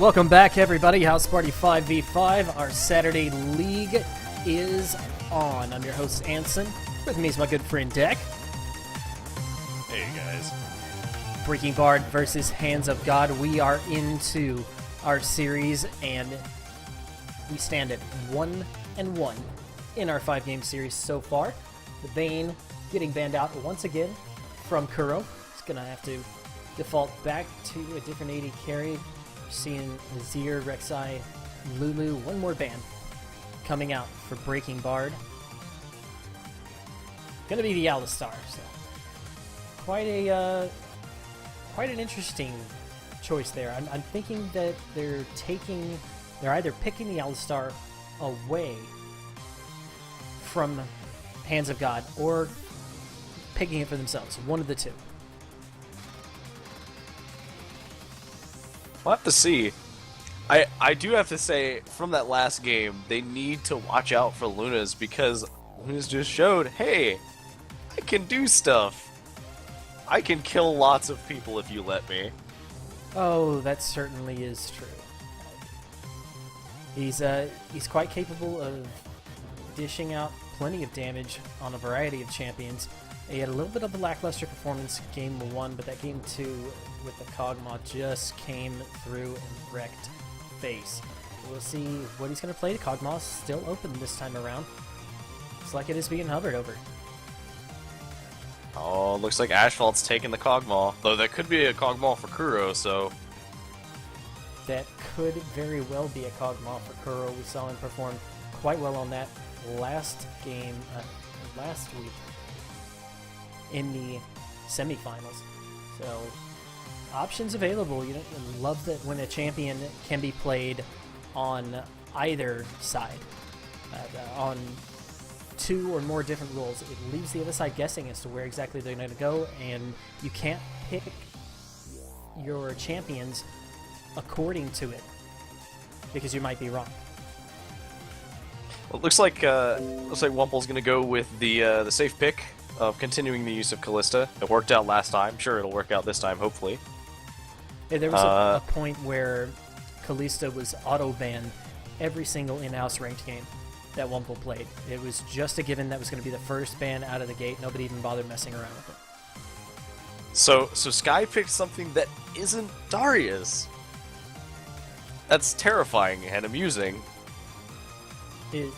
Welcome back, everybody. House Party 5v5. Our Saturday League is on. I'm your host, Anson. With me is my good friend, Deck. Hey, guys. Breaking Bard versus Hands of God. We are into our series, and we stand at 1-1 in our 5-game series so far. The Bane getting banned out once again from Kuro. He's going to have to default back to a different AD carry. Seeing Azir, Rek'Sai, Lulu, one more ban coming out for Breaking Bard. Gonna be the Alistar, so quite an interesting choice there. I'm thinking that they're either picking the Alistar away from Hands of God or picking it for themselves. One of the two. We'll have to see. I do have to say, from that last game, they need to watch out for Luna's, because Luna's just showed, hey, I can do stuff. I can kill lots of people if you let me. Oh, that certainly is true. He's quite capable of dishing out plenty of damage on a variety of champions. He had a little bit of a lackluster performance game 1, but that game 2 with the Kog'Maw just came through and wrecked face. We'll see what he's going to play. The Kog'Maw is still open this time around. Looks like it is being hovered over. Oh, looks like Asphalt's taking the Kog'Maw. Though that could be a Kog'Maw for Kuro, so... That could very well be a Kog'Maw for Kuro. We saw him perform quite well on that last game, last week in the semifinals. So, options available. You know, I love that when a champion can be played on either side, on 2 or more different roles. It leaves the other side guessing as to where exactly they're going to go, and you can't pick your champions according to it because you might be wrong. Well, it looks like Wumple's going to go with the safe pick of continuing the use of Kalista. It worked out last time. Sure, it'll work out this time, hopefully. Yeah, there was a point where Kalista was auto-banned every single in-house ranked game that Wumple played. It was just a given that was going to be the first ban out of the gate. Nobody even bothered messing around with it. So Sky picked something that isn't Darius. That's terrifying and amusing. Is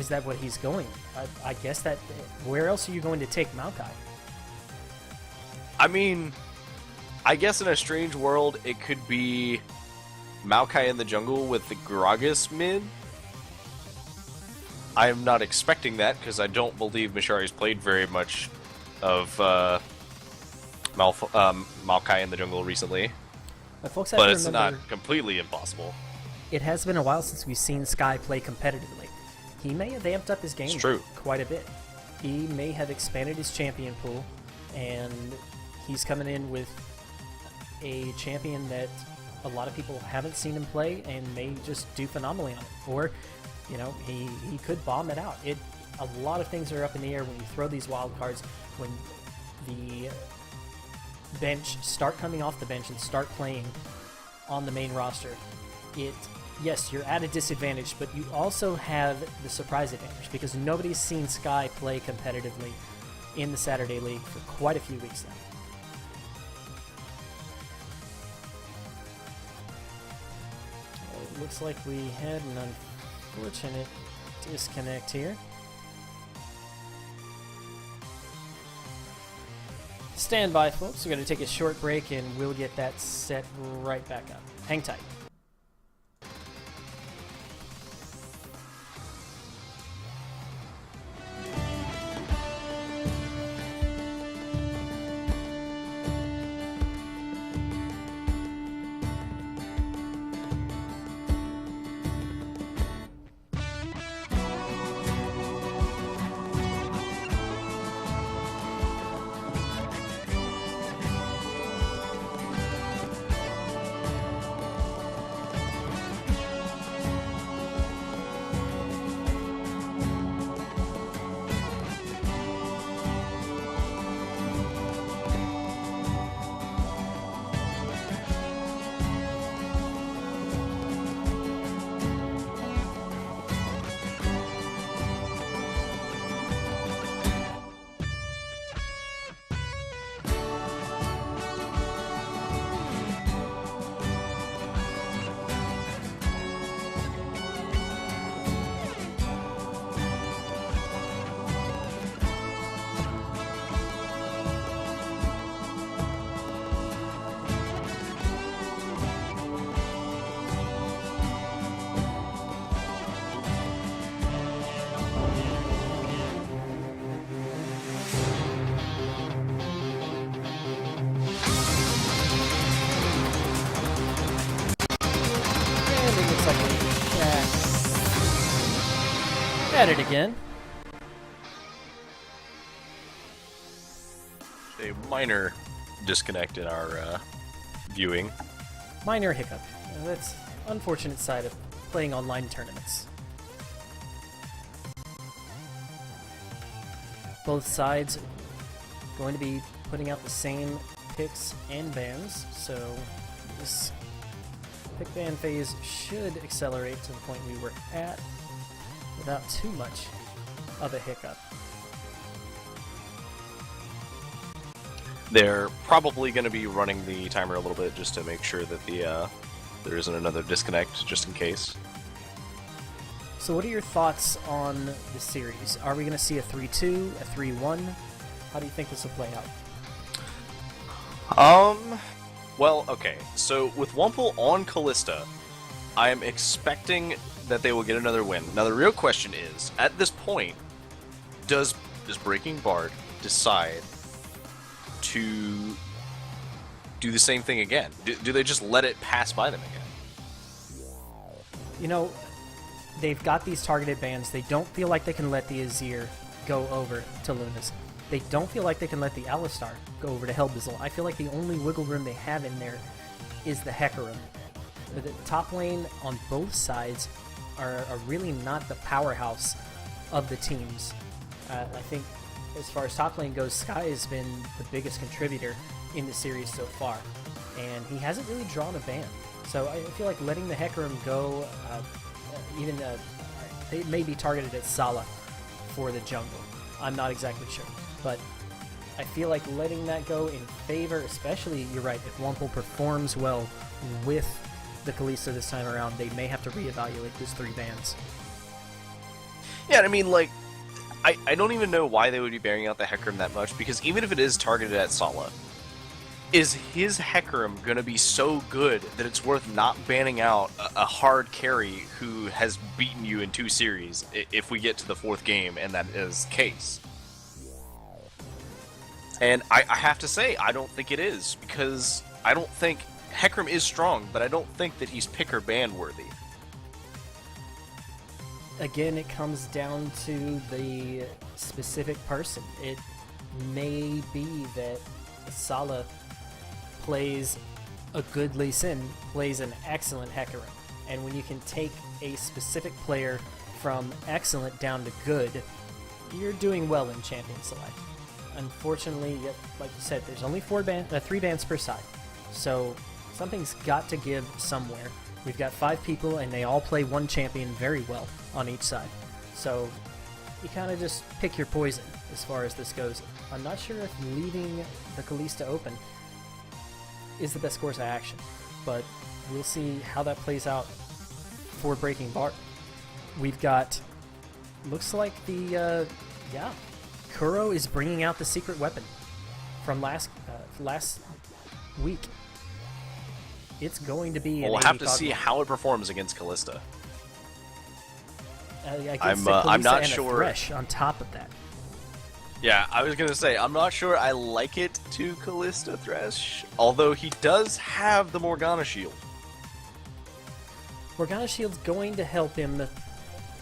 that what he's going? I guess that... Where else are you going to take Maokai? I mean, I guess in a strange world, it could be Maokai in the jungle with the Gragas mid. I am not expecting that, because I don't believe Mishari's played very much of Maokai in the jungle recently. Folks, but it's not completely impossible. It has been a while since we've seen Sky play competitively. He may have amped up his game quite a bit. He may have expanded his champion pool, and he's coming in with a champion that a lot of people haven't seen him play and may just do phenomenally on it. Or, you know, he could bomb it out. A lot of things are up in the air when you throw these wild cards, when the bench start coming off the bench and start playing on the main roster. Yes, you're at a disadvantage, but you also have the surprise advantage because nobody's seen Sky play competitively in the Saturday League for quite a few weeks now. It looks like we had an unfortunate disconnect here. Stand by, folks. We're going to take a short break and we'll get that set right back up. Hang tight. At it again. A minor disconnect in our viewing. Minor hiccup. That's unfortunate side of playing online tournaments. Both sides going to be putting out the same picks and bans, so this pick ban phase should accelerate to the point we were at without too much of a hiccup. They're probably going to be running the timer a little bit just to make sure that there isn't another disconnect, just in case. So what are your thoughts on the series? Are we going to see a 3-2, a 3-1? How do you think this will play out? Well, okay. So with Wumple on Kalista, I am expecting that they will get another win. Now the real question is, at this point, does Breaking Bard decide to do the same thing again? Do they just let it pass by them again? You know, they've got these targeted bans. They don't feel like they can let the Azir go over to Luna's. They don't feel like they can let the Alistar go over to Helbizzle. I feel like the only wiggle room they have in there is the Hecarim. The top lane on both sides are really not the powerhouse of the teams. I think as far as top lane goes, Sky has been the biggest contributor in the series so far, and he hasn't really drawn a ban. So I feel like letting the Hecarim go, they may be targeted at Sala for the jungle. I'm not exactly sure, but I feel like letting that go in favor, especially, you're right, if Wumple performs well with the Kalista this time around, they may have to reevaluate those 3 bans. Yeah, I mean, like, I don't even know why they would be bearing out the Hecarim that much, because even if it is targeted at Sala, is his Hecarim going to be so good that it's worth not banning out a hard carry who has beaten you in 2 series if we get to the 4th game and that is the case? And I have to say, I don't think it is, because I don't think Hecarim is strong, but I don't think that he's pick or ban worthy. Again, it comes down to the specific person. It may be that Sala plays a good Lee Sin, plays an excellent Hecarim. And when you can take a specific player from excellent down to good, you're doing well in Champion Select. Unfortunately, like you said, there's only 3 bans per side. So something's got to give somewhere. We've got 5 people, and they all play one champion very well on each side. So you kind of just pick your poison as far as this goes. I'm not sure if leaving the Kalista open is the best course of action, but we'll see how that plays out for Breaking Bard. We've got, looks like Kuro is bringing out the secret weapon from last week. It's going to be. Well, we'll have to see how it performs against Kalista. I'm not sure. Thresh on top of that. Yeah, I was gonna say I'm not sure I like it to Kalista Thresh, although he does have the Morgana Shield. Morgana Shield's going to help him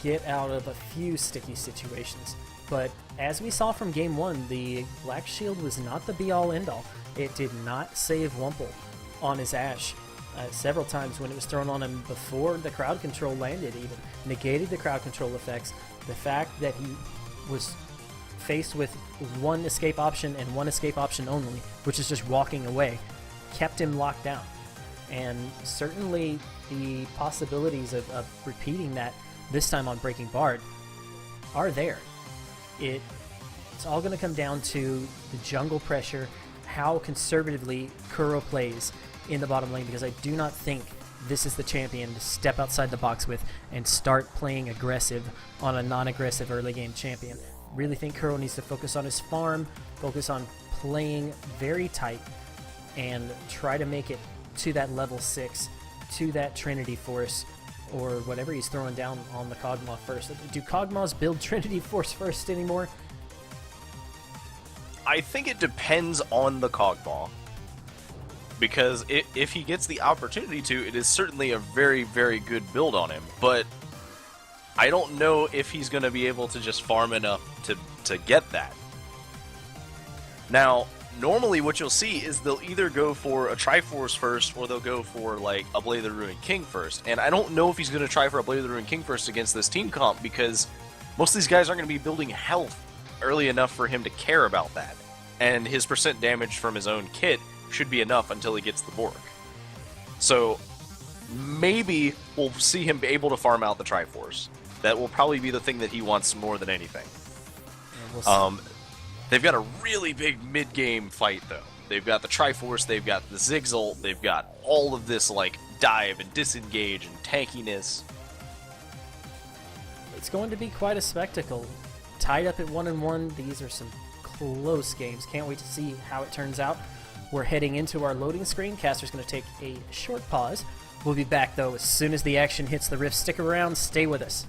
get out of a few sticky situations, but as we saw from Game 1, the Black Shield was not the be-all end-all. It did not save Wumple on his Ashe. Several times when it was thrown on him before the crowd control landed, even negated the crowd control effects. The fact that he was faced with one escape option and one escape option only, which is just walking away, kept him locked down. And certainly the possibilities of repeating that this time on Breaking Bard are there. It's all going to come down to the jungle pressure, how conservatively Kuro plays in the bottom lane, because I do not think this is the champion to step outside the box with and start playing aggressive on a non-aggressive early game champion. Really think Kuro needs to focus on his farm, focus on playing very tight, and try to make it to that level 6, to that Trinity Force, or whatever he's throwing down on the Kog'Maw first. Do Kog'Maws build Trinity Force first anymore? I think it depends on the Kog'Maw. because if he gets the opportunity to, it is certainly a very, very good build on him. But I don't know if he's going to be able to just farm enough to get that. Now, normally what you'll see is they'll either go for a Triforce first, or they'll go for like a Blade of the Ruined King first. And I don't know if he's going to try for a Blade of the Ruined King first against this team comp, because most of these guys aren't going to be building health early enough for him to care about that. And his percent damage from his own kit should be enough until he gets the Bork. So maybe we'll see him be able to farm out the Triforce. That will probably be the thing that he wants more than anything. They've got a really big mid-game fight, though. They've got the Triforce, they've got the Zigzult, they've got all of this like dive and disengage and tankiness. It's going to be quite a spectacle. Tied up at 1-1, these are some close games. Can't wait to see how it turns out. We're heading into our loading screen. Caster's going to take a short pause. We'll be back, though, as soon as the action hits the Rift. Stick around, stay with us.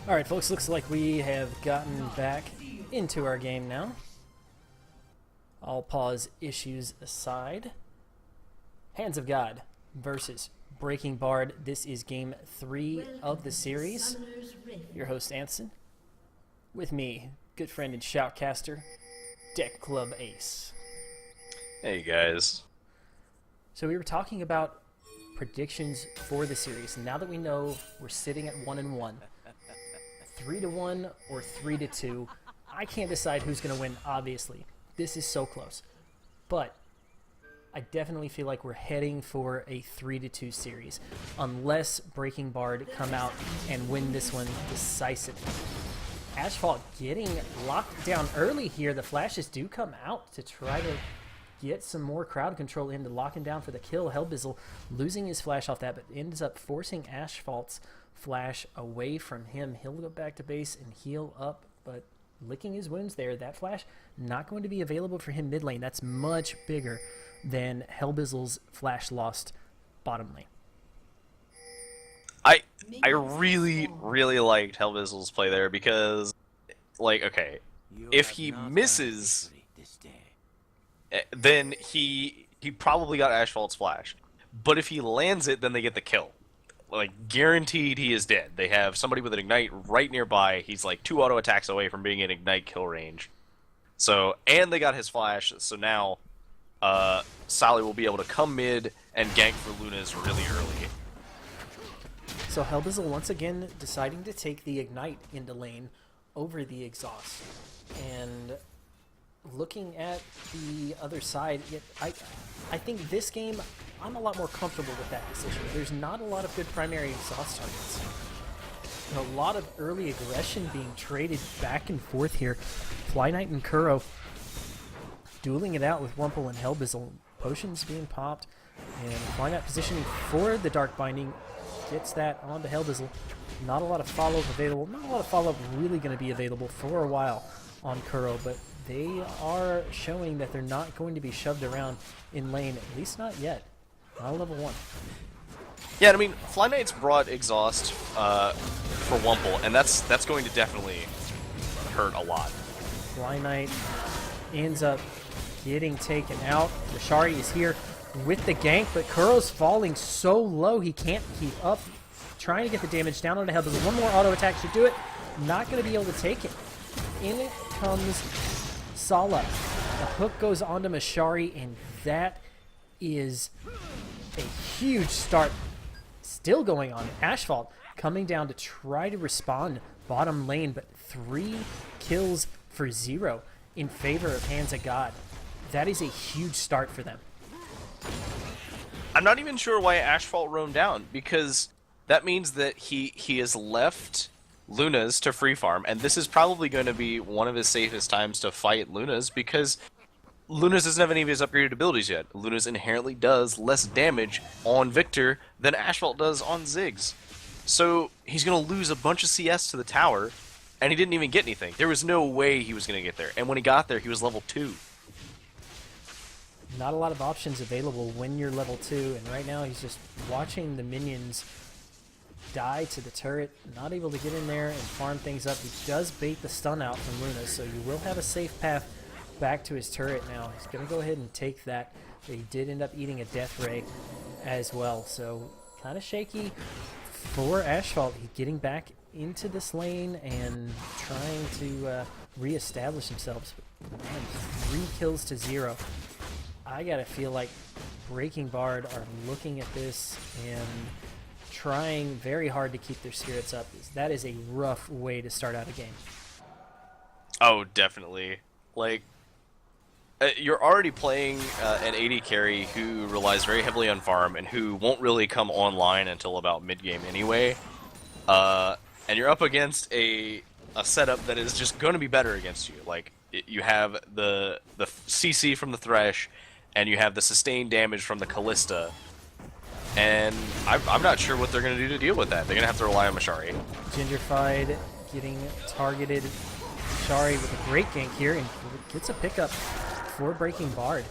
Alright, folks, looks like we have gotten back into our game now. All pause issues aside. Hands of God versus Breaking Bard. This is game 3 of the series. Your host, Anson. With me, good friend and shoutcaster, Deck Club Ace. Hey, guys. So we were talking about predictions for the series. Now that we know we're sitting at 1-1, 3-1 or 3-2, I can't decide who's going to win, obviously. This is so close. But I definitely feel like we're heading for a 3-2 series, unless Breaking Bard come out and win this one decisively. Asphalt getting locked down early here. The flashes do come out to try to get some more crowd control into locking down for the kill. Hellbizzle losing his flash off that, but ends up forcing Asphalt's flash away from him. He'll go back to base and heal up, but licking his wounds there. That flash not going to be available for him mid lane. That's much bigger than Hellbizzle's flash lost bottom lane. I really, really liked Hellbizzle's play there because, like, okay, if he misses, then he probably got Asphalt's flash. But if he lands it, then they get the kill. Like, guaranteed he is dead. They have somebody with an Ignite right nearby. He's like 2 auto attacks away from being in Ignite kill range. So, and they got his flash, so now Sally will be able to come mid and gank for Lunas really early. So Hellbizzle once again deciding to take the Ignite into lane over the Exhaust. And looking at the other side, I think this game, I'm a lot more comfortable with that decision. There's not a lot of good primary Exhaust targets. And a lot of early aggression being traded back and forth here. Fly Knight and Kuro dueling it out with Wumple and Hellbizzle. Potions being popped, and Fly Knight positioning for the Dark Binding. Gets that onto Hellbizzle. Not a lot of follow-up available. Not a lot of follow-up really going to be available for a while on Kuro, but they are showing that they're not going to be shoved around in lane, at least not yet. Not level 1. Yeah, I mean, Fly Knight's brought Exhaust for Wumple, and that's going to definitely hurt a lot. Fly Knight ends up getting taken out. Rashari is here with the gank, but Kuro's falling so low he can't keep up. Trying to get the damage down on the Hellbizzle. One more auto attack should do it. Not going to be able to take it. In it comes Sala. The hook goes onto Mashari, and that is a huge start still going on. Asphalt coming down to try to respond bottom lane, but 3 kills for 0 in favor of Hands of God. That is a huge start for them. I'm not even sure why Asphalt roamed down, because that means that he has left Lunas to free farm, and this is probably going to be one of his safest times to fight Lunas, because Lunas doesn't have any of his upgraded abilities yet. Lunas inherently does less damage on Victor than Asphalt does on Ziggs. So he's going to lose a bunch of CS to the tower, and he didn't even get anything. There was no way he was going to get there, and when he got there, he was level 2. Not a lot of options available when you're level 2, and right now he's just watching the minions die to the turret, not able to get in there and farm things up. He does bait the stun out from Luna, so you will have a safe path back to his turret now. He's going to go ahead and take that. But he did end up eating a death ray as well, so kind of shaky for Asphalt. He's getting back into this lane and trying to reestablish himself. Man, 3 kills to 0. I gotta feel like Breaking Bard are looking at this and trying very hard to keep their spirits up. That is a rough way to start out a game. Oh, definitely. Like, you're already playing an AD carry who relies very heavily on farm and who won't really come online until about mid-game anyway. And you're up against a setup that is just going to be better against you. Like, you have the CC from the Thresh, and you have the sustained damage from the Callista, and I'm not sure what they're going to do to deal with that. They're going to have to rely on Mashari. Gingerfied getting targeted. Mashari with a great gank here, and gets a pickup for Breaking Bard.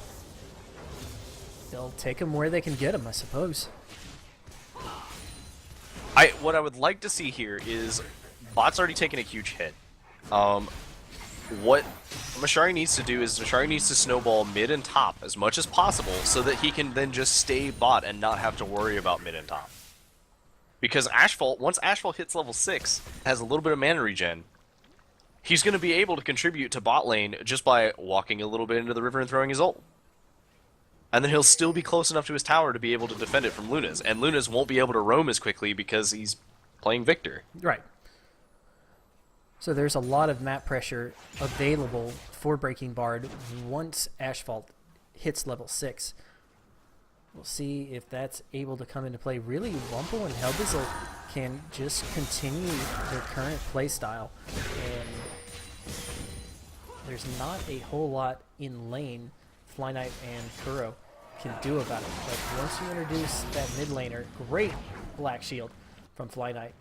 They'll take him where they can get him, I suppose. What I would like to see here is bot's already taken a huge hit. What Mashari needs to do is Mashari needs to snowball mid and top as much as possible so that he can then just stay bot and not have to worry about mid and top. Because Asphalt, once Asphalt hits level 6, has a little bit of mana regen, he's going to be able to contribute to bot lane just by walking a little bit into the river and throwing his ult. And then he'll still be close enough to his tower to be able to defend it from Lunas. And Lunas won't be able to roam as quickly because he's playing Victor. Right. So there's a lot of map pressure available for Breaking Bard once Asphalt hits level 6. We'll see if that's able to come into play. Really, Wumple and Hellbizzle can just continue their current playstyle and there's not a whole lot in lane Fly Knight and Kuro can do about it. But once you introduce that mid laner, great Black Shield from Fly Knight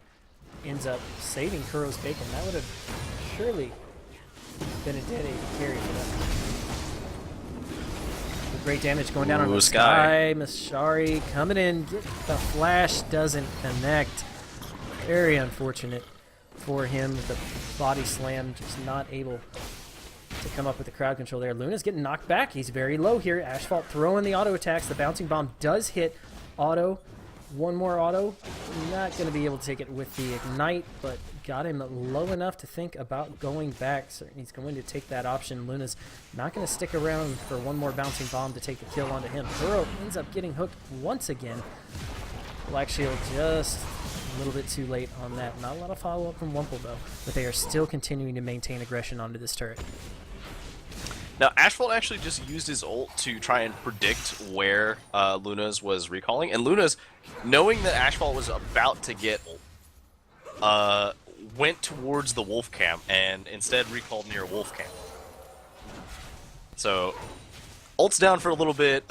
ends up saving Kuro's bacon. That would have surely been a dead carry for them. With great damage going down on the Sky. Mashari coming in, the flash doesn't connect. Very unfortunate for him. The body slam, just not able to come up with the crowd control there. Luna's getting knocked back. He's very low here. Asphalt throwing the auto attacks. The bouncing bomb does hit auto. One more auto. Not going to be able to take it with the ignite, but got him low enough to think about going back. Certainly he's going to take that option. Luna's not going to stick around for one more bouncing bomb to take the kill onto him. Kuro ends up getting hooked once again. Black Shield just a little bit too late on that. Not a lot of follow-up from Wumple, though, but they are still continuing to maintain aggression onto this turret. Now, Asphalt actually just used his ult to try and predict where Luna's was recalling, and Luna's, knowing that Asphalt was about to get ult, went towards the Wolf Camp and instead recalled near Wolf Camp. So, ult's down for a little bit,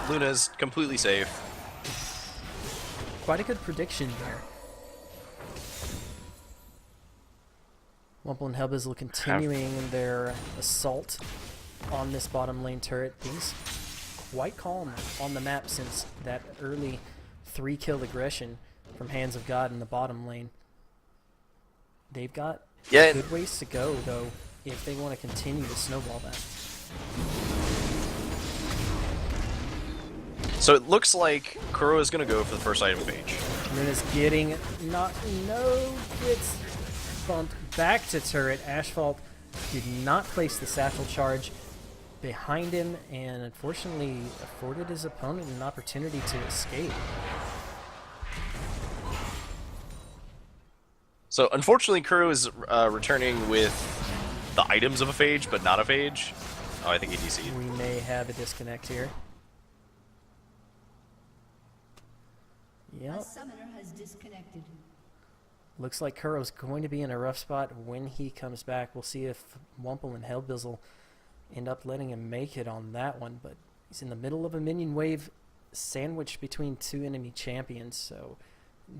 Luna's completely safe. Quite a good prediction there. Wumple and Helbizzle continuing their assault on this bottom lane turret. Things quite calm on the map since that early 3-kill aggression from Hands of God in the bottom lane. They've got good ways to go, though, if they want to continue to snowball that. So it looks like Kuro is going to go for the first item page. Luna's getting gets bumped back to turret. Asphalt did not place the satchel charge behind him, and unfortunately afforded his opponent an opportunity to escape. So unfortunately Kuro is returning with the items of a phage, but not a phage. Oh, I think he DC'd. We may have a disconnect here. Yep. A summoner has disconnected. Looks like Kuro's going to be in a rough spot when he comes back. We'll see if Wumple and Helbizzle end up letting him make it on that one, but he's in the middle of a minion wave sandwiched between two enemy champions, so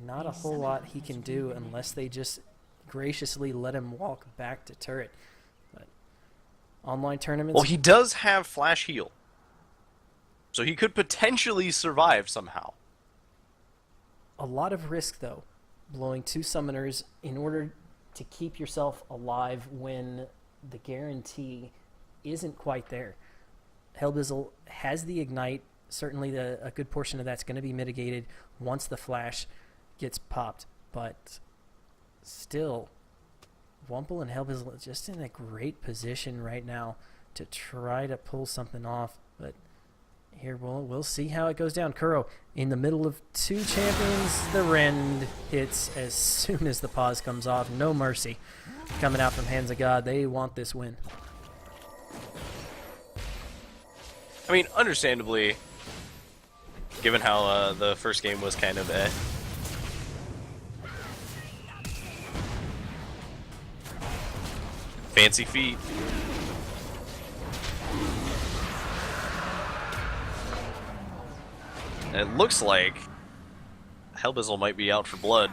not a whole lot he can do unless they just graciously let him walk back to turret. But online tournaments... Well, he does have flash heal, so he could potentially survive somehow. A lot of risk, though, blowing 2 summoners in order to keep yourself alive when the guarantee isn't quite there. Helbizzle has the ignite. Certainly a good portion of that's going to be mitigated once the flash gets popped, but still, Wumple and Helbizzle are just in a great position right now to try to pull something off, but here we'll see how it goes down. Kuro in the middle of 2 champions. The Rend hits as soon as the pause comes off. No mercy coming out from Hands of God. They want this win. I mean, understandably, given how the first game was kind of fancy feet. And it looks like Helbizzle might be out for blood.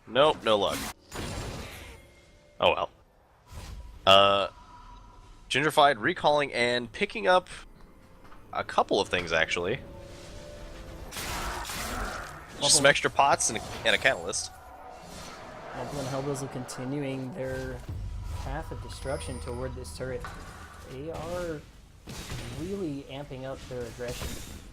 Nope, no luck. Oh well. Gingerfied recalling and picking up a couple of things, actually. Just some extra pots and a catalyst. Wumple and Helbizzle continuing their path of destruction toward this turret. They are really amping up their aggression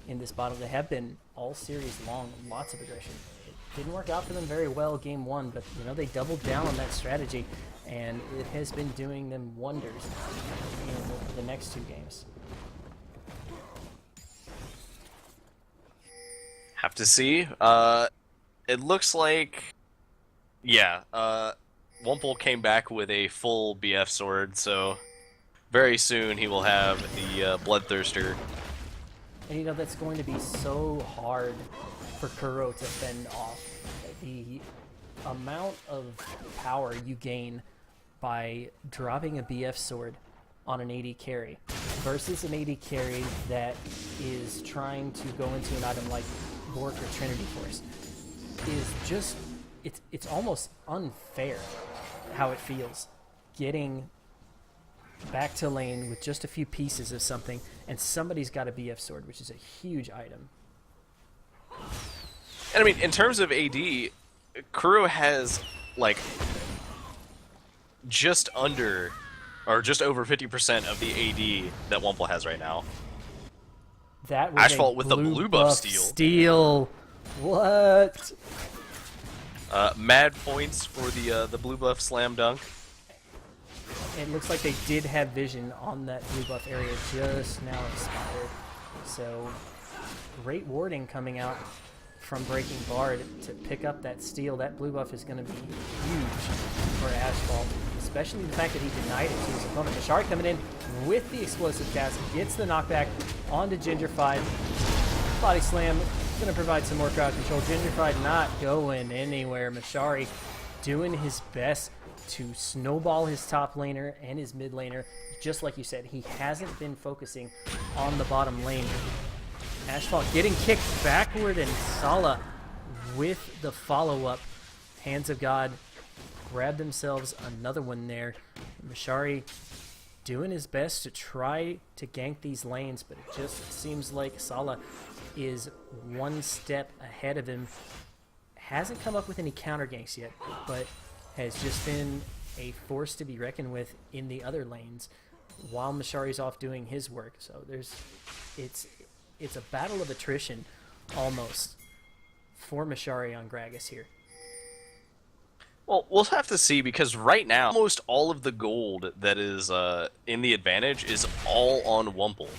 in this bottom. They have been all series long, lots of aggression. It didn't work out for them very well game 1, but you know, they doubled down on that strategy, and it has been doing them wonders in the next 2 games. Have to see. It looks like, yeah, Wumple came back with a full BF sword, so very soon he will have the Bloodthirster. And you know, that's going to be so hard for Kuro to fend off. The amount of power you gain by dropping a BF sword on an AD carry versus an AD carry that is trying to go into an item like Bork or Trinity Force is just, it's almost unfair how it feels getting back to lane with just a few pieces of something and somebody's got a BF sword, which is a huge item. And I mean, in terms of AD, Kuro has like just under or just over 50% of the AD that Wumple has right now. That was Asphalt with the blue buff steal. What? Mad points for the blue buff slam dunk. It looks like they did have vision on that blue buff area just now expired. So great warding coming out from Breaking Bard to pick up that steal. That blue buff is going to be huge for Asphalt, especially the fact that he denied it to his opponent. Mashari coming in with the explosive cast, gets the knockback onto Gingerfied. Body slam, going to provide some more crowd control. Gingerfied not going anywhere. Mashari doing his best to snowball his top laner and his mid laner. Just like you said, he hasn't been focusing on the bottom lane. Asphalt getting kicked backward, and Sala with the follow-up. Hands of God grab themselves another one there. Mashari doing his best to try to gank these lanes, but it just seems like Sala is one step ahead of him. Hasn't come up with any counter ganks yet, but has just been a force to be reckoned with in the other lanes while Mashari's off doing his work. So it's a battle of attrition almost for Mashari on Gragas here. Well, we'll have to see, because right now almost all of the gold that is in the advantage is all on Wumple.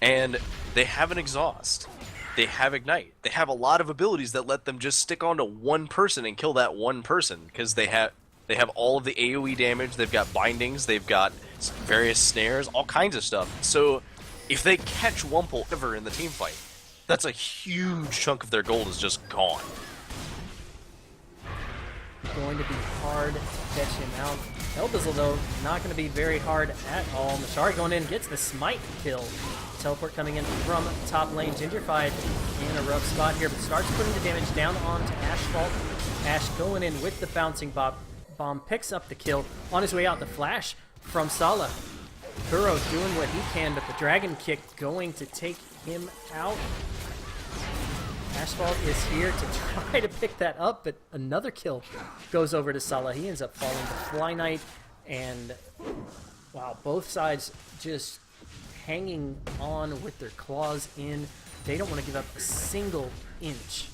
And they have an exhaust. They have Ignite. They have a lot of abilities that let them just stick onto one person and kill that one person, because they have all of the AoE damage, they've got bindings, they've got various snares, all kinds of stuff. So if they catch Wumple ever in the team fight, that's a huge chunk of their gold is just gone. Going to be hard to catch him out. Helbizzle, though, not going to be very hard at all. Mashari going in, gets the smite kill. Teleport coming in from top lane. Gingerfied in a rough spot here, but starts putting the damage down onto Asphalt. Ash going in with the bouncing bomb, picks up the kill. On his way out, the flash from Sala. Kuro doing what he can, but the dragon kick going to take him out. Asphalt is here to try to pick that up, but another kill goes over to Sala. He ends up falling to Fly Knight, and wow, both sides just hanging on with their claws in. They don't want to give up a single inch.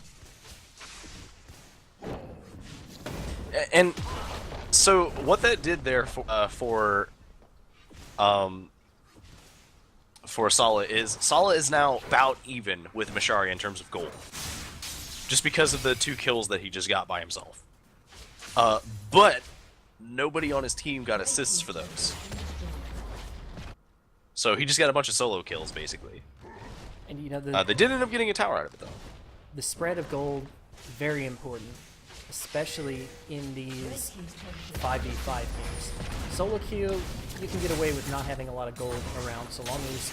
And so what that did there for Sala is now about even with Mashari in terms of gold, just because of the 2 kills that he just got by himself. But nobody on his team got assists for those, so he just got a bunch of solo kills basically. And you know, they did end up getting a tower out of it though. The spread of gold, very important, especially in these 5v5 games. Solo queue, you can get away with not having a lot of gold around so long as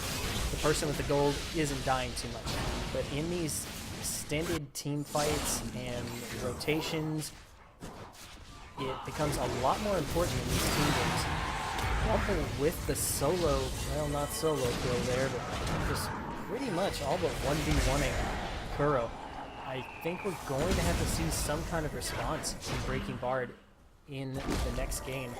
the person with the gold isn't dying too much. But in these extended team fights and rotations, it becomes a lot more important in these team games. Wumple with the solo, well, not solo kill there, but just pretty much all but 1v1ing Kuro. I think we're going to have to see some kind of response from Breaking Bard in the next game.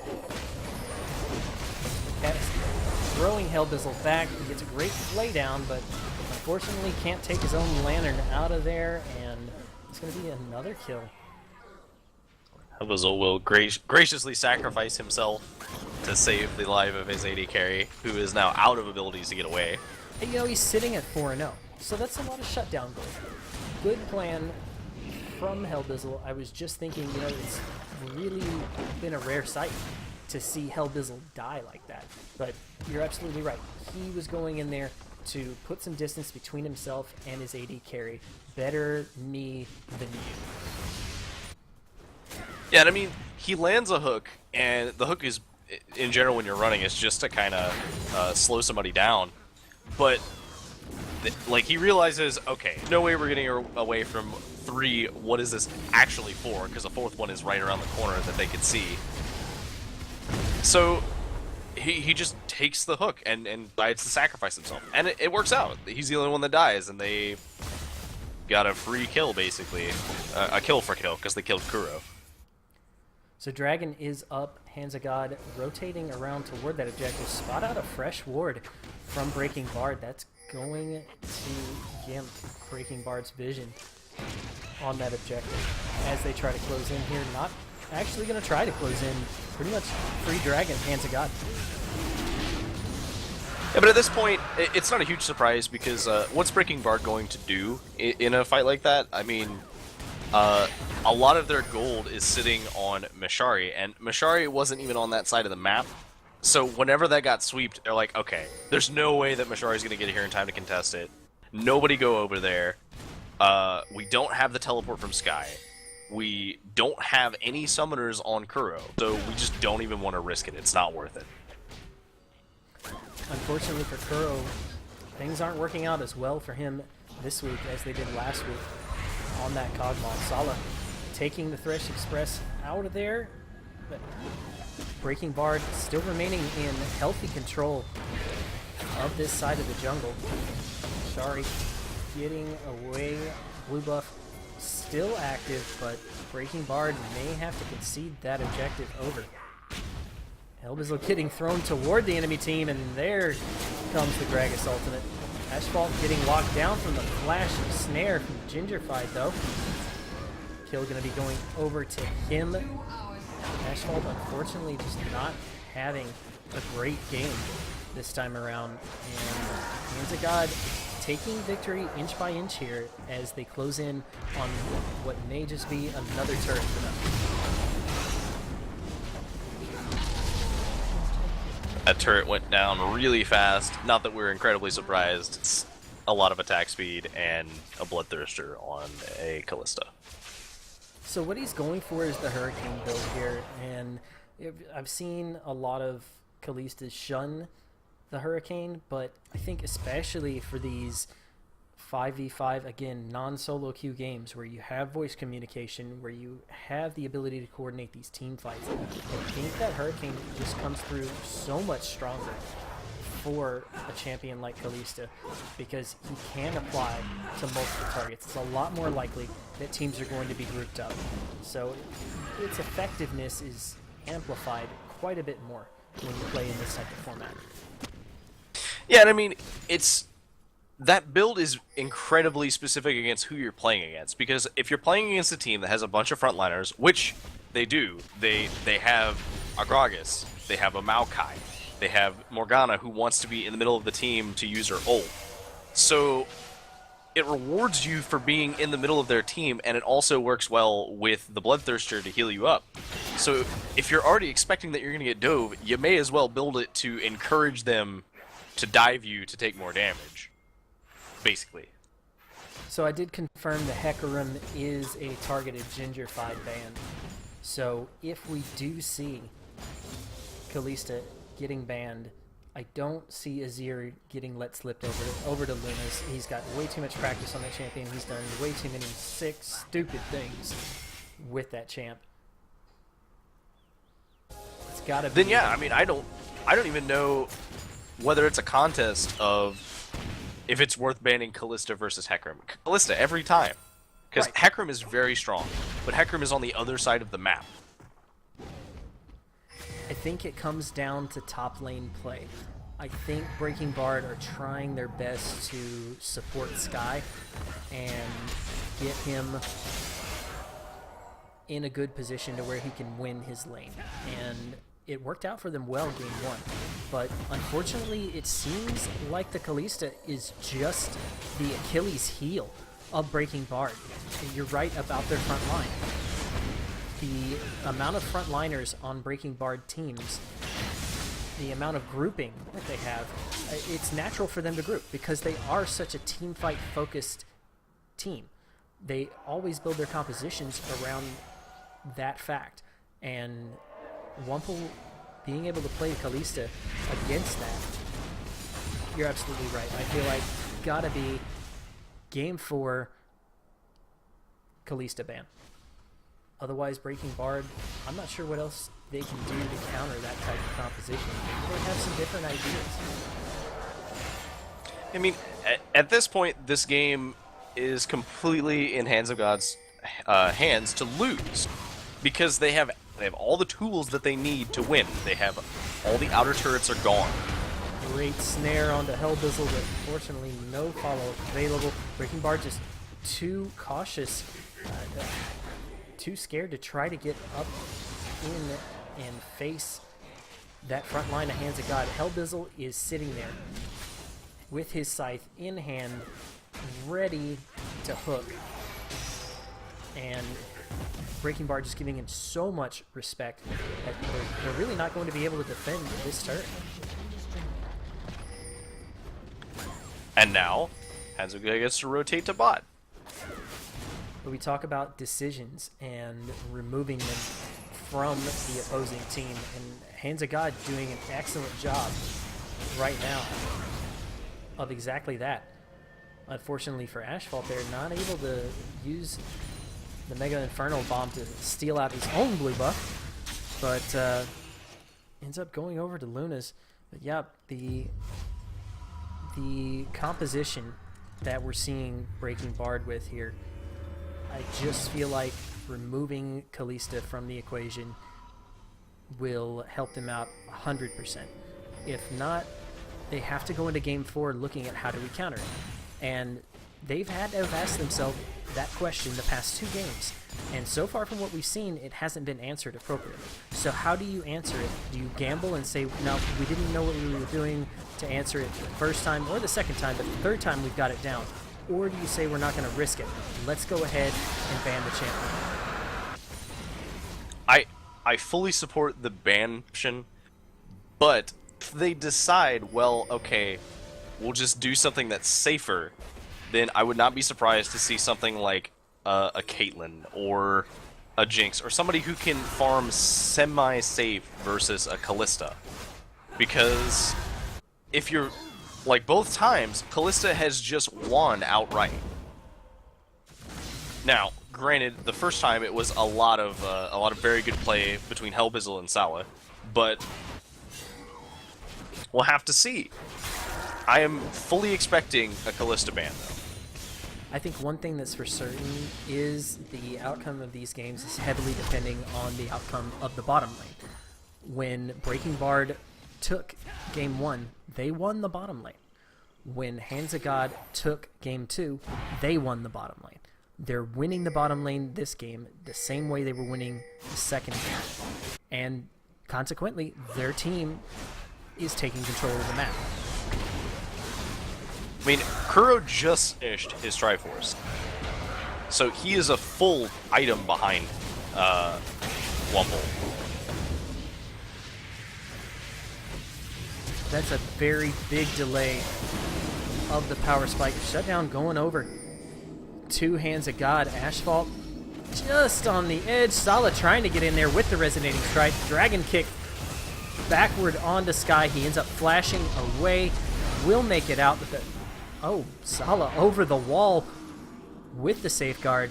Throwing Helbizzle back, he gets a great play down, but unfortunately can't take his own lantern out of there, and it's going to be another kill. Helbizzle will graciously sacrifice himself to save the life of his AD carry, who is now out of abilities to get away. And, you know, he's sitting at 4-0, so that's a lot of shutdown gold. Good plan from Helbizzle. I was just thinking, you know, it's really been a rare sight to see Helbizzle die like that. But you're absolutely right. He was going in there to put some distance between himself and his AD carry. Better me than you. Yeah, and I mean, he lands a hook, and the hook is, in general, when you're running, it's just to kind of slow somebody down. But, like, he realizes, okay, no way we're getting away from 3. What is this actually for? Because the 4th one is right around the corner that they can see. So, he just takes the hook and decides to sacrifice himself. And it works out. He's the only one that dies, and they got a free kill, basically. A kill for kill, because they killed Kuro. So Dragon is up, Hands of God rotating around toward that objective. Spot out a fresh ward from Breaking Bard. That's going to gimp Breaking Bard's vision on that objective as they try to close in here. Not actually going to try to close in. Pretty much free Dragon, Hands of God. Yeah, but at this point, it's not a huge surprise because what's Breaking Bard going to do in a fight like that? I mean, a lot of their gold is sitting on Mashari, and Mashari wasn't even on that side of the map. So whenever that got sweeped, they're like, okay, there's no way that Mashari's going to get here in time to contest it. Nobody go over there. We don't have the teleport from Sky. We don't have any summoners on Kuro, so we just don't even want to risk it. It's not worth it. Unfortunately for Kuro, things aren't working out as well for him this week as they did last week on that Kog'Maw. Sala taking the Thresh Express out of there, but Breaking Bard still remaining in healthy control of this side of the jungle. Shari getting away. Blue buff still active, but Breaking Bard may have to concede that objective over. Elbazil getting thrown toward the enemy team, and there comes the Gragas ultimate. Asphalt getting locked down from the flash and snare from Gingerfied, though. Kill going to be going over to him. Asphalt, unfortunately, just not having a great game this time around. And Hands of God taking victory inch by inch here as they close in on what may just be another turret for them. That turret went down really fast. Not that we're incredibly surprised. It's a lot of attack speed and a Bloodthirster on a Kalista. So what he's going for is the Hurricane build here, and I've seen a lot of Kalistas shun the Hurricane, but I think especially for these 5v5, again, non-solo queue games where you have voice communication, where you have the ability to coordinate these team fights, I think that Hurricane just comes through so much stronger for a champion like Kalista because he can apply to multiple targets. It's a lot more likely that teams are going to be grouped up. So its effectiveness is amplified quite a bit more when you play in this type of format. Yeah, and I mean, that build is incredibly specific against who you're playing against, because if you're playing against a team that has a bunch of frontliners, which they do, they have a Gragas, they have a Maokai, they have Morgana who wants to be in the middle of the team to use her ult. So it rewards you for being in the middle of their team, and it also works well with the Bloodthirster to heal you up. So if you're already expecting that you're going to get dove, you may as well build it to encourage them to dive you to take more damage, basically. So I did confirm the Hecarim is a targeted Gingerfied ban. So if we do see Kalista getting banned, I don't see Azir getting let slip over to Luna's. He's got way too much practice on that champion. He's done way too many sick, stupid things with that champ. It's gotta be. Then yeah, I mean, I don't even know whether it's a contest of if it's worth banning Kalista versus Hecarim. Kalista every time, because right. Hecarim is very strong, but Hecarim is on the other side of the map. I think it comes down to top lane play. I think Breaking Bard are trying their best to support Sky and get him in a good position to where he can win his lane. And it worked out for them well game one. But unfortunately, it seems like the Kalista is just the Achilles heel of Breaking Bard. You're right about their front line. The amount of frontliners on Breaking Bard teams, the amount of grouping that they have, it's natural for them to group because they are such a team fight focused team. They always build their compositions around that fact. And Wumple being able to play Kalista against that, you're absolutely right. I feel like gotta be game 4 Kalista ban. Otherwise, Breaking Bard, I'm not sure what else they can do to counter that type of composition. Maybe they have some different ideas. I mean, at this point, this game is completely in Hands of God's hands to lose, because they have all the tools that they need to win. They have all the outer turrets are gone. Great snare onto Hellbizzle, but fortunately no follow-up available. Breaking Bard just too cautious, too scared to try to get up in and face that front line of Hands of God. Hellbizzle is sitting there with his scythe in hand, ready to hook. And Breaking Bard just giving him so much respect that they're really not going to be able to defend this turret. And now, Hands of God gets to rotate to bot. But we talk about decisions and removing them from the opposing team, and Hands of God doing an excellent job right now of exactly that. Unfortunately for Asphalt, they're not able to use the Mega Infernal Bomb to steal out his own blue buff, but ends up going over to Luna's. But yeah, the composition that we're seeing Breaking Bard with here, I just feel like removing Kalista from the equation will help them out 100%. If not, they have to go into Game 4 looking at how do we counter it. And they've had to have asked themselves that question the past 2 games. And so far from what we've seen, it hasn't been answered appropriately. So how do you answer it? Do you gamble and say, no, we didn't know what we were doing to answer it the first time or the second time, but the third time we've got it down? Or do you say we're not going to risk it? Let's go ahead and ban the champion. I fully support the ban option, but if they decide, well, okay, we'll just do something that's safer, then I would not be surprised to see something like a Caitlyn or a Jinx or somebody who can farm semi-safe versus a Kalista. Because if you're, like both times, Kalista has just won outright. Now, granted, the first time it was a lot of very good play between Hellbizzle and Salah, but we'll have to see. I am fully expecting a Kalista ban, though. I think one thing that's for certain is the outcome of these games is heavily depending on the outcome of the bottom lane. When Breaking Bard took Game 1, they won the bottom lane. When Hands of God took Game 2, they won the bottom lane. They're winning the bottom lane this game the same way they were winning the second game. And consequently, their team is taking control of the map. I mean, Kuro just finished his Triforce, so he is a full item behind Wumble. That's a very big delay of the power spike. Shutdown going over to Hands of God. Asphalt just on the edge. Salah trying to get in there with the Resonating Strike. Dragon Kick backward onto Sky. He ends up flashing away. Will make it out with the... Oh, Salah over the wall with the Safeguard.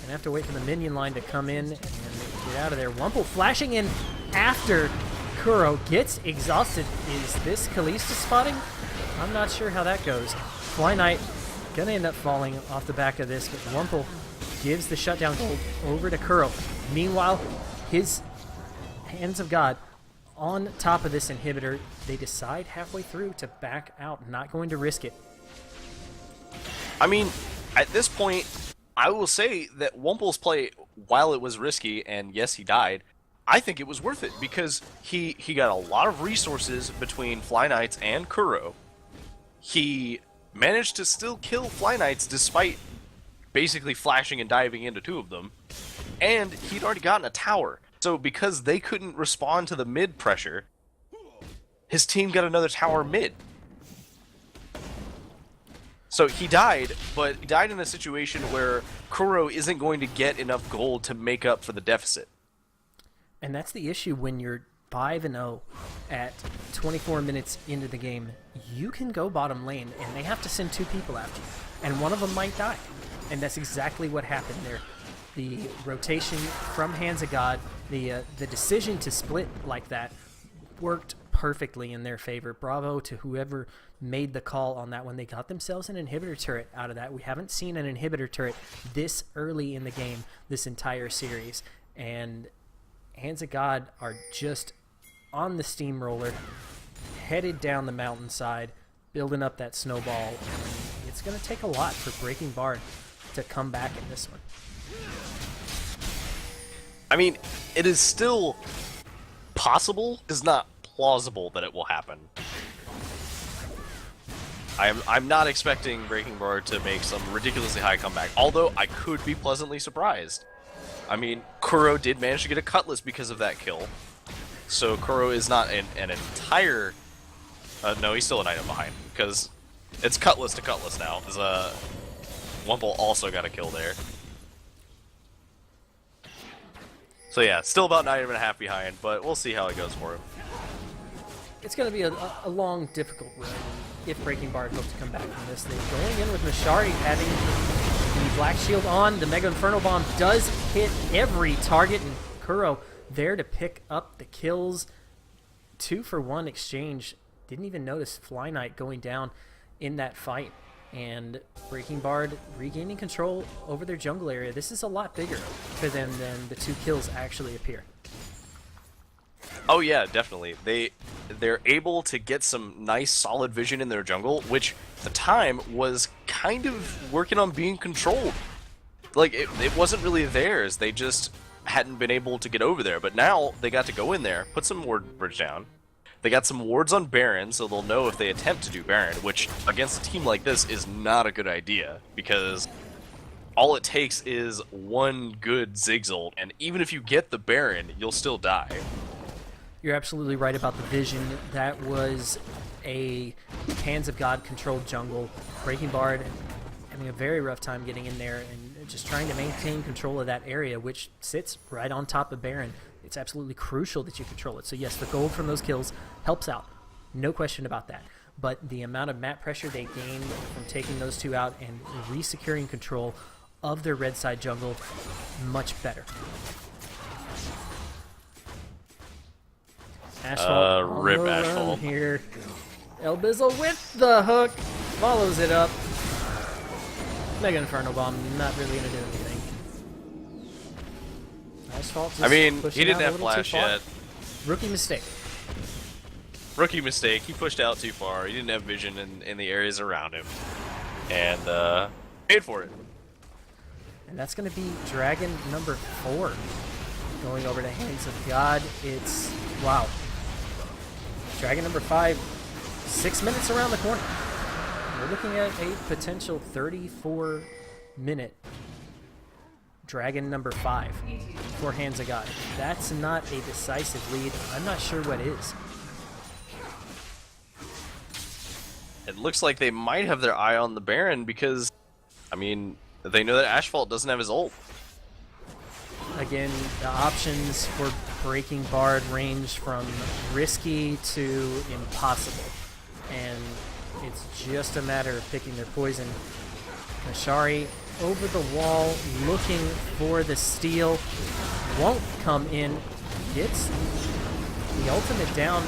Gonna have to wait for the minion line to come in and get out of there. Wumple flashing in after Kuro gets exhausted. Is this Kalista spotting? I'm not sure how that goes. Fly Knight gonna end up falling off the back of this, but Wumple gives the shutdown gold over to Kuro. Meanwhile, his Hands of God on top of this inhibitor. They decide halfway through to back out, not going to risk it. I mean, at this point, I will say that Wumple's play, while it was risky, and yes, he died, I think it was worth it, because he got a lot of resources between Fly Knights and Kuro. He managed to still kill Fly Knights despite basically flashing and diving into 2 of them, and he'd already gotten a tower. So because they couldn't respond to the mid pressure, his team got another tower mid. So he died, but he died in a situation where Kuro isn't going to get enough gold to make up for the deficit. And that's the issue when you're 5-0 at 24 minutes into the game. You can go bottom lane, and they have to send 2 people after you, and one of them might die. And that's exactly what happened there. The rotation from Hands of God, the decision to split like that worked perfectly in their favor. Bravo to whoever made the call on that one. They got themselves an inhibitor turret out of that. We haven't seen an inhibitor turret this early in the game this entire series. And Hands of God are just on the steamroller, headed down the mountainside, building up that snowball. And it's going to take a lot for Breaking Bard to come back in this one. I mean, it is still possible. It's not plausible that it will happen. I'm not expecting Breaking Bard to make some ridiculously high comeback, although I could be pleasantly surprised. I mean, Kuro did manage to get a Cutlass because of that kill, so Kuro is not an entire... no, he's still an item behind, because it's Cutlass to Cutlass now. Wumple also got a kill there. So yeah, still about an item and a half behind, but we'll see how it goes for him. It's going to be a long, difficult road if Breaking Bard hopes to come back from this. They're going in with Mashari having the Black Shield on. The Mega Inferno Bomb does hit every target, and Kuro there to pick up the kills. 2-for-1 exchange. Didn't even notice Fly Knight going down in that fight. And Breaking Bard regaining control over their jungle area. This is a lot bigger for them than the 2 kills actually appear. Oh yeah, definitely. They're able to get some nice solid vision in their jungle, which at the time was kind of working on being controlled. Like, it wasn't really theirs, they just hadn't been able to get over there, but now they got to go in there, put some ward bridge down. They got some wards on Baron, so they'll know if they attempt to do Baron, which against a team like this is not a good idea, because all it takes is one good Zigzult, and even if you get the Baron, you'll still die. You're absolutely right about the vision. That was a Hands of God controlled jungle. Breaking Bard having a very rough time getting in there and just trying to maintain control of that area, which sits right on top of Baron. It's absolutely crucial that you control it. So yes, the gold from those kills helps out. No question about that. But the amount of map pressure they gained from taking those 2 out and re-securing control of their red side jungle, much better. Asphalt rip Asphalt here. Elbizzle with the hook, follows it up. Mega Inferno Bomb, not really gonna do anything. Asphalt just I mean, pushing he didn't out have flash yet. Rookie mistake. Rookie mistake. He pushed out too far. He didn't have vision in the areas around him, and paid for it. And that's going to be Dragon number 4 going over to Hands of God. It's wow. Dragon number 5, 6 minutes around the corner. We're looking at a potential 34-minute Dragon number 5 for Hands of God. That's not a decisive lead. I'm not sure what is. It looks like they might have their eye on the Baron because, I mean, they know that Asphalt doesn't have his ult. Again, the options for Breaking Bard range from risky to impossible. And it's just a matter of picking their poison. Mashari over the wall, looking for the steal. Won't come in. Gets the ultimate down.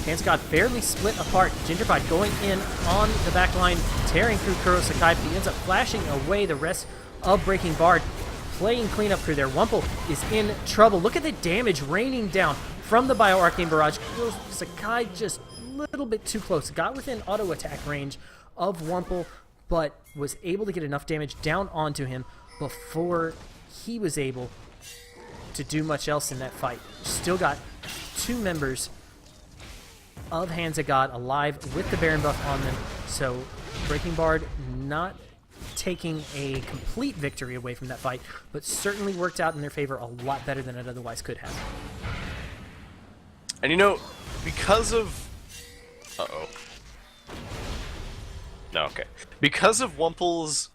Hands got barely split apart. Gingerbread going in on the back line, tearing through Kuro Sakai, but he ends up flashing away the rest of Breaking Bard. Playing cleanup crew there. Wumple is in trouble. Look at the damage raining down from the Bio Arcane Barrage. Sakai just a little bit too close. Got within auto attack range of Wumple, but was able to get enough damage down onto him before he was able to do much else in that fight. Still got 2 members of Hands of God alive with the Baron buff on them, so Breaking Bard not taking a complete victory away from that fight, but certainly worked out in their favor a lot better than it otherwise could have. And you know, because of... Uh-oh. No, okay. Because of Wumple's,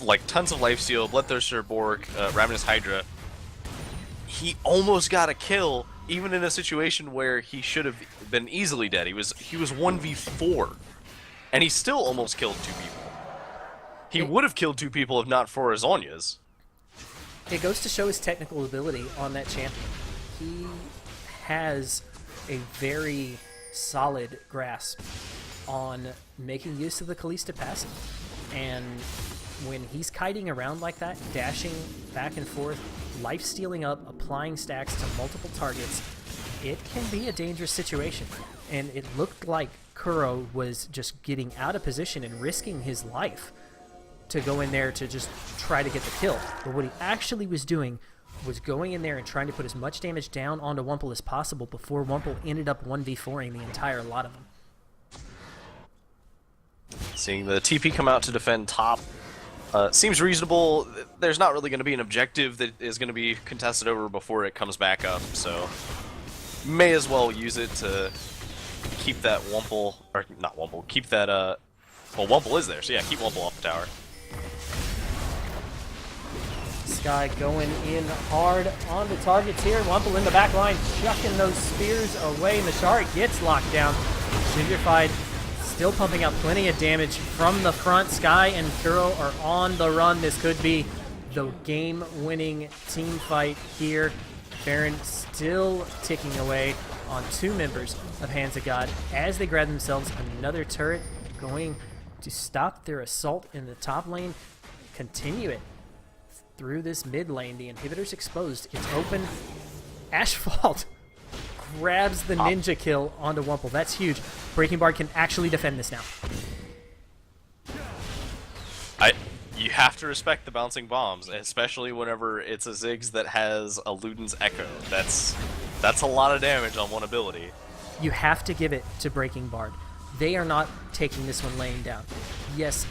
like tons of lifesteal, Bloodthirster Borg, Ravenous Hydra, he almost got a kill, even in a situation where he should have been easily dead. He was 1v4, and he still almost killed 2 people. He would have killed 2 people if not for his Zhonya's. It goes to show his technical ability on that champion. He has a very solid grasp on making use of the Kalista passive. And when he's kiting around like that, dashing back and forth, life-stealing up, applying stacks to multiple targets, it can be a dangerous situation. And it looked like Kuro was just getting out of position and risking his life to go in there to just try to get the kill. But what he actually was doing was going in there and trying to put as much damage down onto Wumple as possible before Wumple ended up 1v4ing the entire lot of them. Seeing the TP come out to defend top seems reasonable. There's not really going to be an objective that is going to be contested over before it comes back up, so may as well use it to keep that Wumple, or not Wumple, keep that, well, Wumple is there, so yeah, keep Wumple off the tower. Sky going in hard on the targets here. Wumple in the back line, chucking those spears away. Mashari gets locked down. Gingerfied still pumping out plenty of damage from the front. Sky and Kuro are on the run. This could be the game-winning team fight here. Baron still ticking away on 2 members of Hands of God as they grab themselves another turret, going to stop their assault in the top lane, continue it through this mid lane. The inhibitor's exposed. It's open. Asphalt grabs the ninja kill onto Wumple. That's huge. Breaking Bard can actually defend this now. You have to respect the bouncing bombs, especially whenever it's a Ziggs that has a Luden's Echo. That's a lot of damage on one ability. You have to give it to Breaking Bard. They are not taking this one laying down. Yes,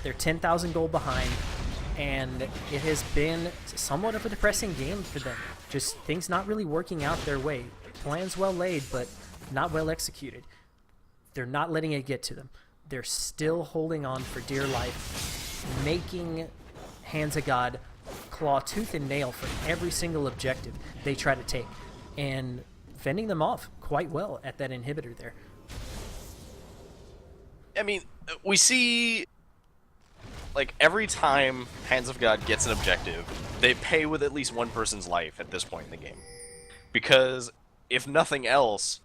they're 10,000 gold behind, and it has been somewhat of a depressing game for them. Just things not really working out their way. Plans well laid, but not well executed. They're not letting it get to them. They're still holding on for dear life, making Hands of God claw tooth and nail for every single objective they try to take, and fending them off quite well at that inhibitor there. I mean, we see, like, every time Hands of God gets an objective, they pay with at least one person's life at this point in the game. Because, if nothing else,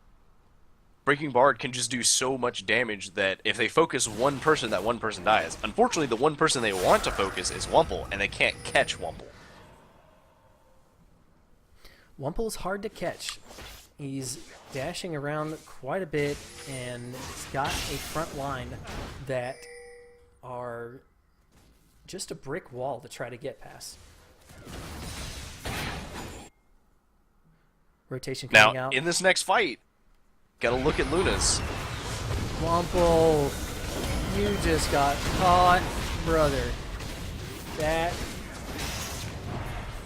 Breaking Bard can just do so much damage that if they focus one person, that one person dies. Unfortunately, the one person they want to focus is Wumple, and they can't catch Wumple. Wumple's hard to catch. He's dashing around quite a bit, and he's got a front line that are just a brick wall to try to get past. Rotation coming out. Now, in this next fight, gotta look at Luna's. Wumple, you just got caught, brother. That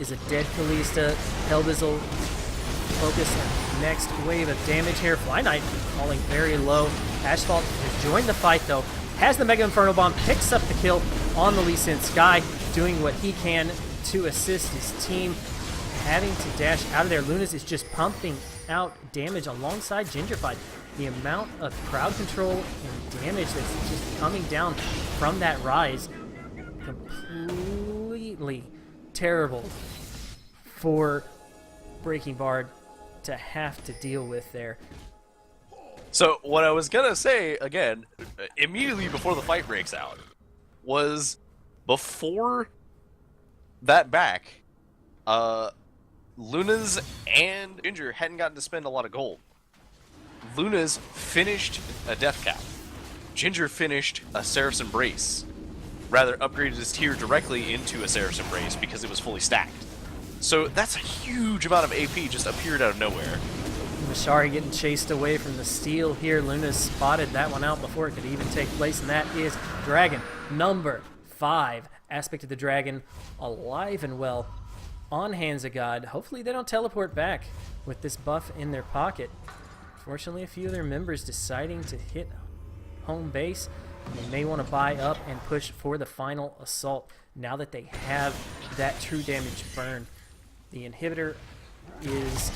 is a dead Kalista. Hellbizzle focus on next wave of damage here. Fly Knight falling very low. Asphalt has joined the fight though. Has the Mega Inferno Bomb, picks up the kill on the Lee Sin. Sky doing what he can to assist his team. Having to dash out of there. Lunas is just pumping out damage alongside Gingerfied. The amount of crowd control and damage that's just coming down from that rise, completely terrible for Breaking Bard to have to deal with there. So what I was gonna say, again, immediately before the fight breaks out, was before that back, Luna's and Ginger hadn't gotten to spend a lot of gold. Luna's finished a Death Cap. Ginger finished a Seraph's Embrace. Rather, upgraded his tier directly into a Seraph's Embrace because it was fully stacked. So that's a huge amount of AP just appeared out of nowhere. Mashari getting chased away from the steal here. Luna spotted that one out before it could even take place, and that is Dragon number 5. Aspect of the Dragon alive and well on Hands of God. Hopefully they don't teleport back with this buff in their pocket. Unfortunately, a few of their members deciding to hit home base. They may want to buy up and push for the final assault now that they have that true damage burn. The inhibitor is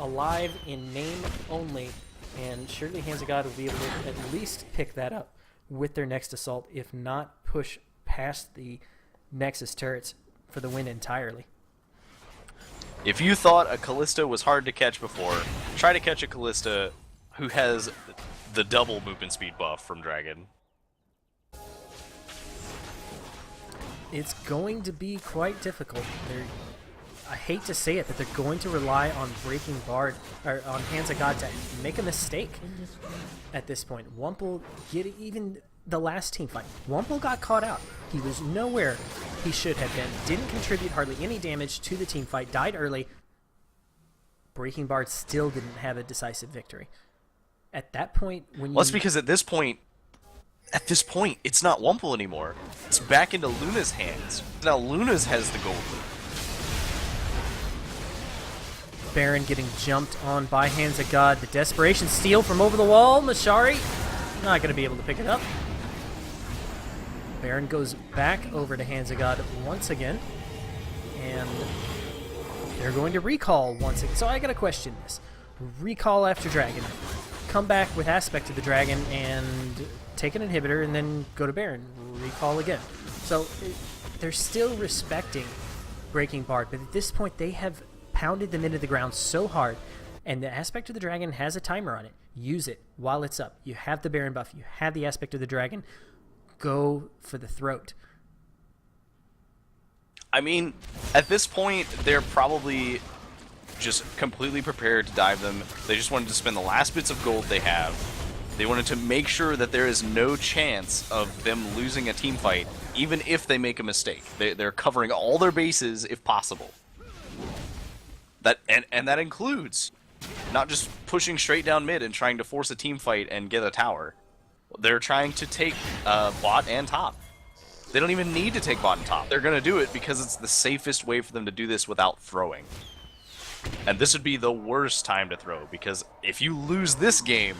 alive in name only, and surely Hands of God will be able to at least pick that up with their next assault, if not push past the Nexus turrets for the win entirely. If you thought a Kalista was hard to catch before, try to catch a Kalista who has the double movement speed buff from Dragon. It's going to be quite difficult. I hate to say it, but they're going to rely on Breaking Bard, or on Hands of God, to make a mistake at this point. Wumple, even the last team fight, Wumple got caught out. He was nowhere he should have been. Didn't contribute hardly any damage to the team fight. Died early. Breaking Bard still didn't have a decisive victory. At that point, when you... Well, that's because at this point, it's not Wumple anymore. It's back into Luna's hands. Now Luna's has the gold loop. Baron getting jumped on by Hands of God. The desperation steal from over the wall. Mashari not going to be able to pick it up. Baron goes back over to Hands of God once again. And they're going to recall once again. So I got to question this. Recall after Dragon. Come back with Aspect of the Dragon and take an inhibitor and then go to Baron. Recall again. So they're still respecting Breaking Bard. But at this point they have pounded them into the ground so hard, and the Aspect of the Dragon has a timer on it. Use it while it's up. You have the Baron buff. You have the Aspect of the Dragon. Go for the throat. I mean, at this point, they're probably just completely prepared to dive them. They just wanted to spend the last bits of gold they have. They wanted to make sure that there is no chance of them losing a team fight, even if they make a mistake. They're covering all their bases if possible. And that includes not just pushing straight down mid and trying to force a team fight and get a tower. They're trying to take bot and top. They don't even need to take bot and top. They're going to do it because it's the safest way for them to do this without throwing. And this would be the worst time to throw, because if you lose this game,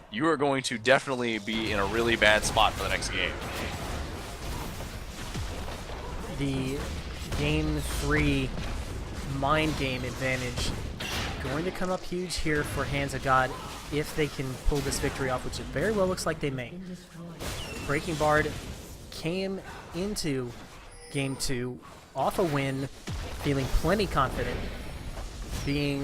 you are going to definitely be in a really bad spot for the next game. The Game 3 mind game advantage going to come up huge here for Hands of God if they can pull this victory off, which it very well looks like they may. Breaking Bard came into Game 2 off a win, feeling plenty confident, being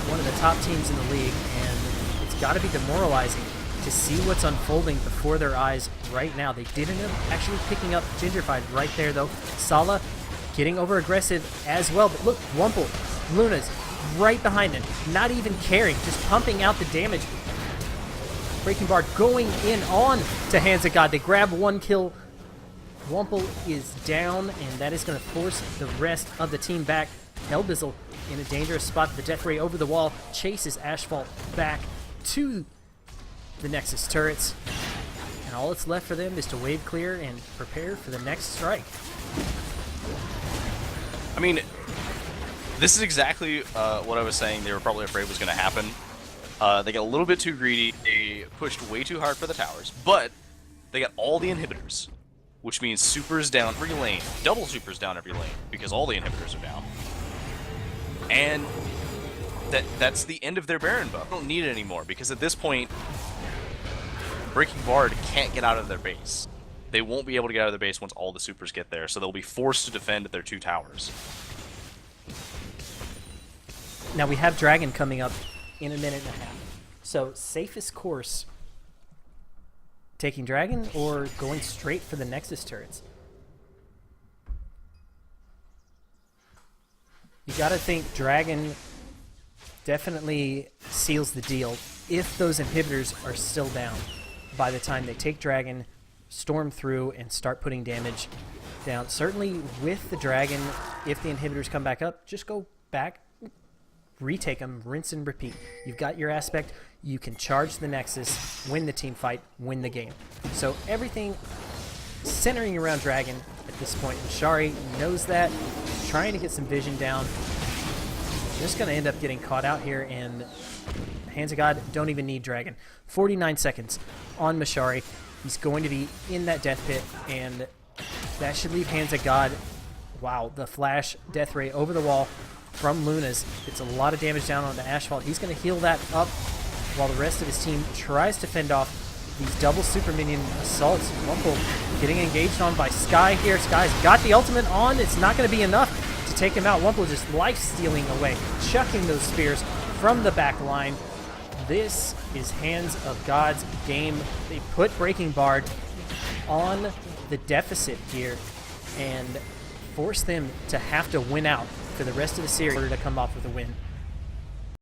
one of the top teams in the league, and it's got to be demoralizing to see what's unfolding before their eyes right now. They did end up actually picking up Gingerfied right there, though. Sala getting over aggressive as well, but look, Wumple, Luna's right behind him, not even caring, just pumping out the damage. Breaking Bard going in on to Hands of God. They grab one kill. Wumple is down, and that is going to force the rest of the team back. Hellbizzle in a dangerous spot. The Death Ray over the wall chases Asphalt back to the Nexus turrets, and all that's left for them is to wave clear and prepare for the next strike. I mean, this is exactly what I was saying they were probably afraid was going to happen. They got a little bit too greedy. They pushed way too hard for the towers, but they got all the inhibitors, which means supers down every lane, double supers down every lane, because all the inhibitors are down. And that's the end of their Baron buff. They don't need it anymore, because at this point, Breaking Bard can't get out of their base. They won't be able to get out of their base once all the supers get there, so they'll be forced to defend their two towers. Now we have Dragon coming up in a minute and a half. So safest course, taking Dragon or going straight for the Nexus turrets? You gotta think Dragon definitely seals the deal if those inhibitors are still down by the time they take Dragon, storm through, and start putting damage down. Certainly with the Dragon, if the inhibitors come back up, just go back, retake them, rinse and repeat. You've got your Aspect, you can charge the Nexus, win the team fight, win the game. So everything centering around Dragon at this point. And Shari knows that, trying to get some vision down. Just going to end up getting caught out here, and Hands of God don't even need Dragon. 49 seconds on Mashari. He's going to be in that death pit, and that should leave Hands of God. Wow, the flash death ray over the wall from Luna's. It's a lot of damage down onto Asphalt. He's going to heal that up while the rest of his team tries to fend off these double super minion assaults. Wumple getting engaged on by Sky here. Sky's got the ultimate on. It's not going to be enough to take him out. Wumple just life-stealing away, chucking those spears from the back line. This is Hands of God's game. They put Breaking Bard on the deficit here and force them to have to win out for the rest of the series in order to come off with a win.